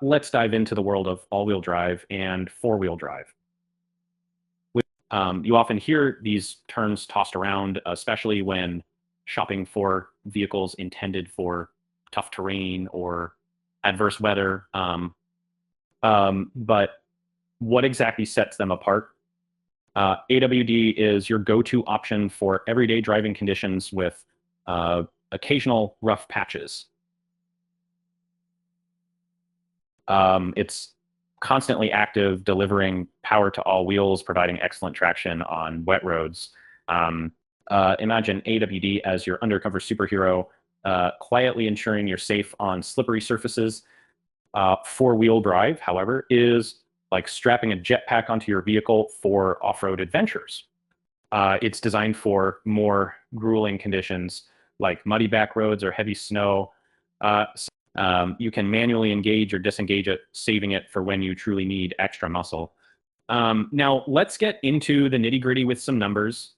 Let's dive into the world of all-wheel drive and four-wheel drive. You often hear these terms tossed around, especially when shopping for vehicles intended for tough terrain or adverse weather. But what exactly sets them apart? AWD is your go-to option for everyday driving conditions with occasional rough patches. It's constantly active, delivering power to all wheels, providing excellent traction on wet roads. Imagine AWD as your undercover superhero, quietly ensuring you're safe on slippery surfaces. Four-wheel drive, however, is like strapping a jetpack onto your vehicle for off-road adventures. It's designed for more grueling conditions like muddy back roads or heavy snow. You can manually engage or disengage it, saving it for when you truly need extra muscle. Now, let's get into the nitty-gritty with some numbers.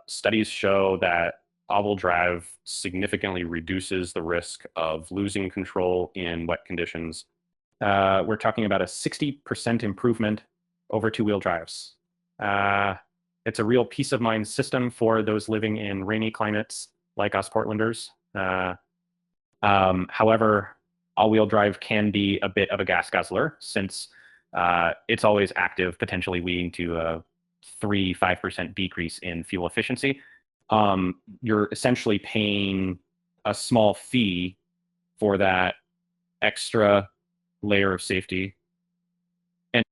Studies show that all-wheel drive significantly reduces the risk of losing control in wet conditions. We're talking about a 60% improvement over two-wheel drives. It's a real peace of mind system for those living in rainy climates like us Portlanders. However, all-wheel drive can be a bit of a gas guzzler since it's always active, potentially leading to a 3–5% decrease in fuel efficiency. You're essentially paying a small fee for that extra layer of safety. And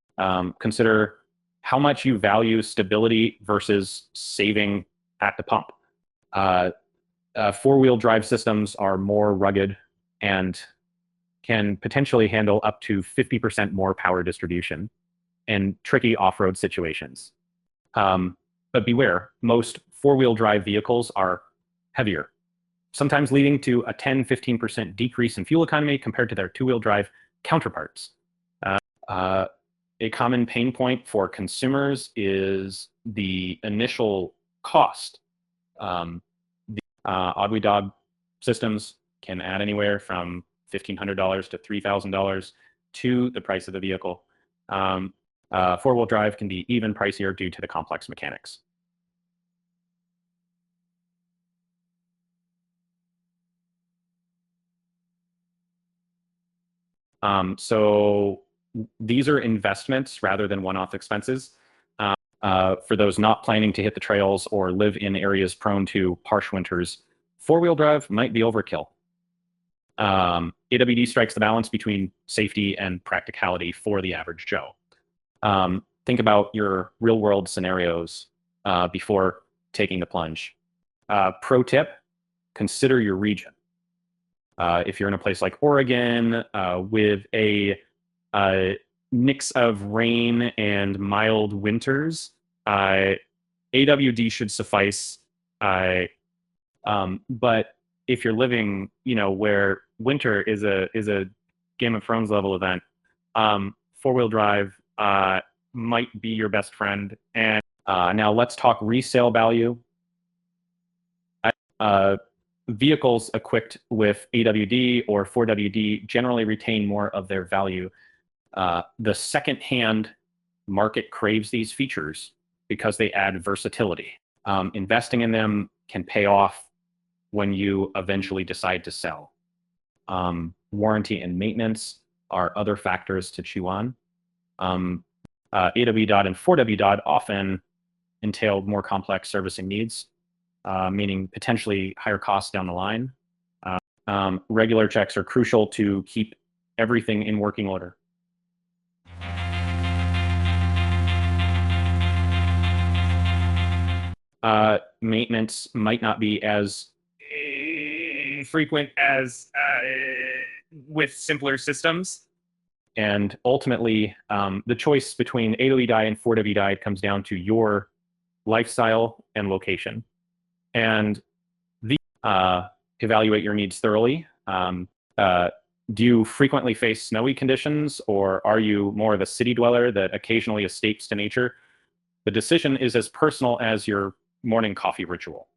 consider how much you value stability versus saving at the pump. Four-wheel drive systems are more rugged and can potentially handle up to 50% more power distribution in tricky off-road situations. But beware, most four-wheel drive vehicles are heavier, sometimes leading to a 10–15% decrease in fuel economy compared to their two-wheel drive counterparts. A common pain point for consumers is the initial cost. AWD systems can add anywhere from $1,500 to $3,000 to the price of the vehicle. Four-wheel drive can be even pricier due to the complex mechanics. So these are investments rather than one-off expenses. For those not planning to hit the trails or live in areas prone to harsh winters, four-wheel drive might be overkill. AWD strikes the balance between safety and practicality for the average Joe. Think about your real-world scenarios before taking the plunge. Pro tip, consider your region. If you're in a place like Oregon with a mix of rain and mild winters, AWD should suffice. But if you're living, where winter is a Game of Thrones level event, four-wheel drive might be your best friend. And now let's talk resale value. Vehicles equipped with AWD or 4WD generally retain more of their value. The second-hand market craves these features because they add versatility. Investing in them can pay off when you eventually decide to sell. Warranty and maintenance are other factors to chew on. AWD and 4WD often entail more complex servicing needs, meaning potentially higher costs down the line. Regular checks are crucial to keep everything in working order. Maintenance might not be as frequent as with simpler systems. And ultimately, the choice between AWD and 4WD comes down to your lifestyle and location. And evaluate your needs thoroughly. Do you frequently face snowy conditions, or are you more of a city dweller that occasionally escapes to nature? The decision is as personal as your morning coffee ritual.